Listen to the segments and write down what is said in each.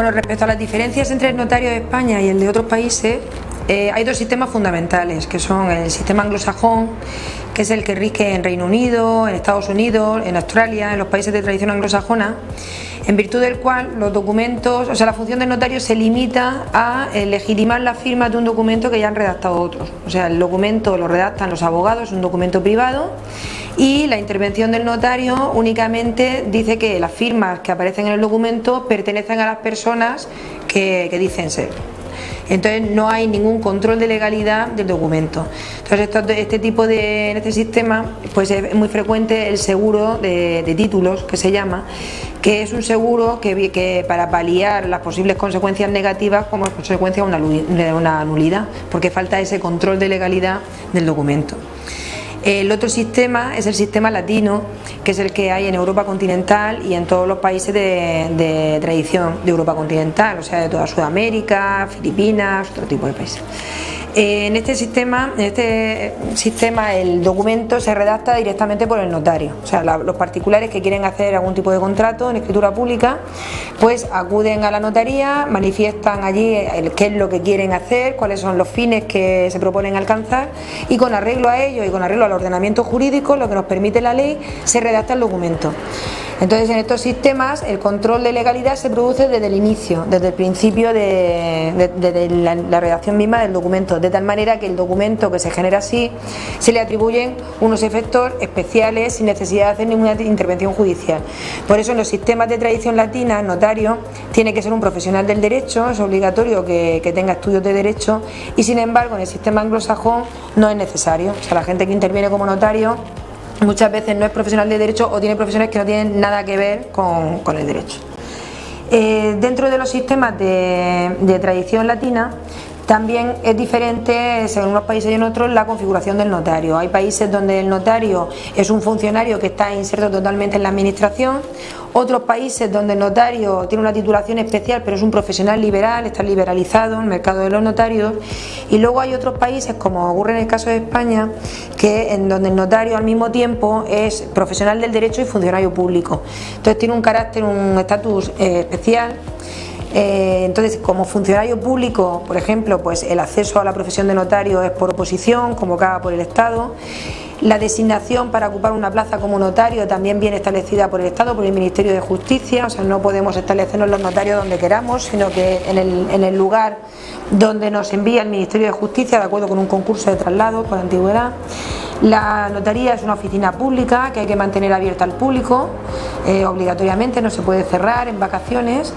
Bueno, respecto a las diferencias entre el notario de España y el de otros países, hay dos sistemas fundamentales, que son el sistema anglosajón, que es el que rige en Reino Unido, en Estados Unidos, en Australia, en los países de tradición anglosajona, en virtud del cual los documentos, o sea, la función del notario se limita a legitimar la firma de un documento que ya han redactado otros. O sea, el documento lo redactan los abogados, es un documento privado, y la intervención del notario únicamente dice que las firmas que aparecen en el documento pertenecen a las personas que dicen ser. Entonces no hay ningún control de legalidad del documento. Entonces en este sistema pues es muy frecuente el seguro de títulos, que se llama, que es un seguro que para paliar las posibles consecuencias negativas como consecuencia de una nulidad, porque falta ese control de legalidad del documento. El otro sistema es el sistema latino, que es el que hay en Europa continental y en todos los países de tradición de Europa continental, o sea, de toda Sudamérica, Filipinas, otro tipo de países. En este sistema el documento se redacta directamente por el notario, o sea, los particulares que quieren hacer algún tipo de contrato en escritura pública, pues acuden a la notaría, manifiestan allí qué es lo que quieren hacer, cuáles son los fines que se proponen alcanzar, y con arreglo a ello y con arreglo al ordenamiento jurídico, lo que nos permite la ley, se redacta el documento. Entonces, en estos sistemas el control de legalidad se produce desde el inicio, desde el principio de la redacción misma del documento, de tal manera que el documento que se genera así se le atribuyen unos efectos especiales sin necesidad de hacer ninguna intervención judicial. Por eso en los sistemas de tradición latina el notario tiene que ser un profesional del derecho, es obligatorio que tenga estudios de derecho, y sin embargo en el sistema anglosajón no es necesario. O sea, la gente que interviene como notario muchas veces no es profesional de derecho o tiene profesiones que no tienen nada que ver con el derecho. Dentro de los sistemas de tradición latina también es diferente, según unos países y en otros, la configuración del notario. Hay países donde el notario es un funcionario que está inserto totalmente en la administración, otros países donde el notario tiene una titulación especial pero es un profesional liberal, está liberalizado en el mercado de los notarios, y luego hay otros países, como ocurre en el caso de España, en donde el notario al mismo tiempo es profesional del derecho y funcionario público. Entonces tiene un estatus especial. Entonces, como funcionario público, por ejemplo, pues el acceso a la profesión de notario es por oposición, convocada por el Estado. La designación para ocupar una plaza como notario también viene establecida por el Estado, por el Ministerio de Justicia. O sea, no podemos establecernos los notarios donde queramos, sino que en el lugar donde nos envía el Ministerio de Justicia, de acuerdo con un concurso de traslado por antigüedad. La notaría es una oficina pública que hay que mantener abierta al público, obligatoriamente, no se puede cerrar en vacaciones,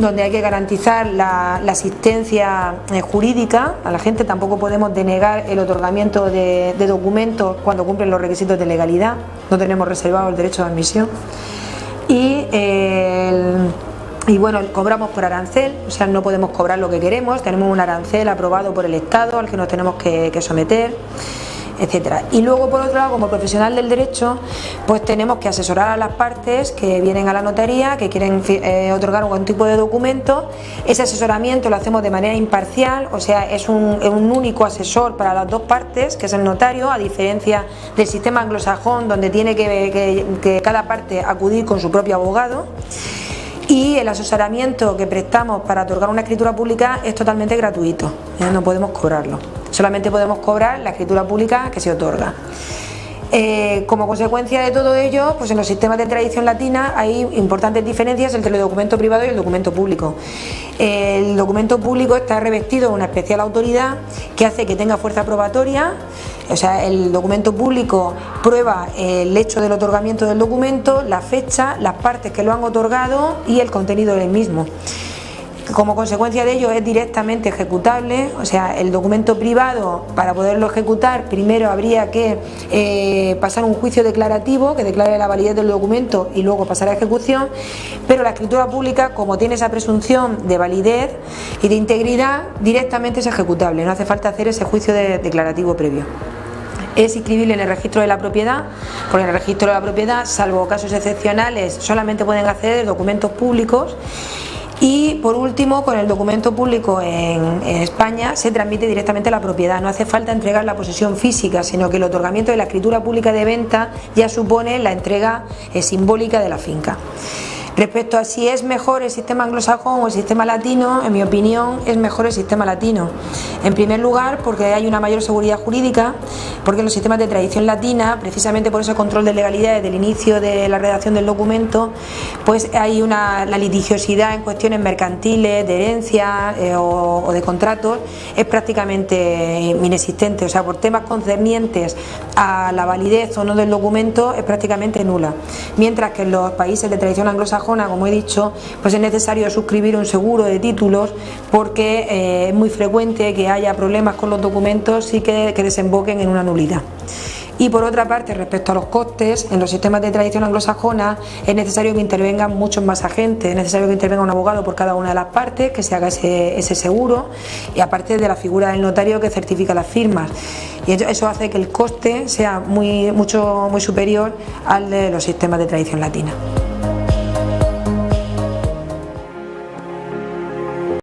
donde hay que garantizar la asistencia jurídica a la gente. Tampoco podemos denegar el otorgamiento de documentos cuando cumplen los requisitos de legalidad, no tenemos reservado el derecho de admisión. Y bueno, cobramos por arancel, o sea, no podemos cobrar lo que queremos, tenemos un arancel aprobado por el Estado al que nos tenemos que someter, etcétera. Y luego, por otro lado, como profesional del derecho, pues tenemos que asesorar a las partes que vienen a la notaría, que quieren otorgar algún tipo de documento. Ese asesoramiento lo hacemos de manera imparcial, o sea, es un único asesor para las dos partes, que es el notario, a diferencia del sistema anglosajón, donde tiene que cada parte acudir con su propio abogado. Y el asesoramiento que prestamos para otorgar una escritura pública es totalmente gratuito, no podemos cobrarlo, solamente podemos cobrar la escritura pública que se otorga. Como consecuencia de todo ello, pues en los sistemas de tradición latina hay importantes diferencias entre el documento privado y el documento público. El documento público está revestido de una especial autoridad que hace que tenga fuerza probatoria. O sea, el documento público prueba el hecho del otorgamiento del documento, la fecha, las partes que lo han otorgado y el contenido del mismo. Como consecuencia de ello es directamente ejecutable. O sea, el documento privado, para poderlo ejecutar, primero habría que pasar un juicio declarativo que declare la validez del documento y luego pasar a ejecución, pero la escritura pública, como tiene esa presunción de validez y de integridad, directamente es ejecutable, no hace falta hacer ese juicio declarativo previo. Es inscribible en el registro de la propiedad, porque en el registro de la propiedad, salvo casos excepcionales, solamente pueden acceder documentos públicos. Y por último, con el documento público en España se transmite directamente la propiedad, no hace falta entregar la posesión física, sino que el otorgamiento de la escritura pública de venta ya supone la entrega simbólica de la finca. Respecto a si es mejor el sistema anglosajón o el sistema latino, en mi opinión es mejor el sistema latino. En primer lugar, porque hay una mayor seguridad jurídica, porque en los sistemas de tradición latina, precisamente por ese control de legalidad desde el inicio de la redacción del documento, pues hay la litigiosidad en cuestiones mercantiles, de herencia o de contratos, es prácticamente inexistente. O sea, por temas concernientes a la validez o no del documento es prácticamente nula. Mientras que en los países de tradición anglosajona, como he dicho, pues es necesario suscribir un seguro de títulos porque es muy frecuente que haya problemas con los documentos y que desemboquen en una nulidad. Y por otra parte, respecto a los costes, en los sistemas de tradición anglosajona es necesario que intervengan muchos más agentes, es necesario que intervenga un abogado por cada una de las partes, que se haga ese seguro, y aparte de la figura del notario que certifica las firmas. Y eso hace que el coste sea muy superior al de los sistemas de tradición latina.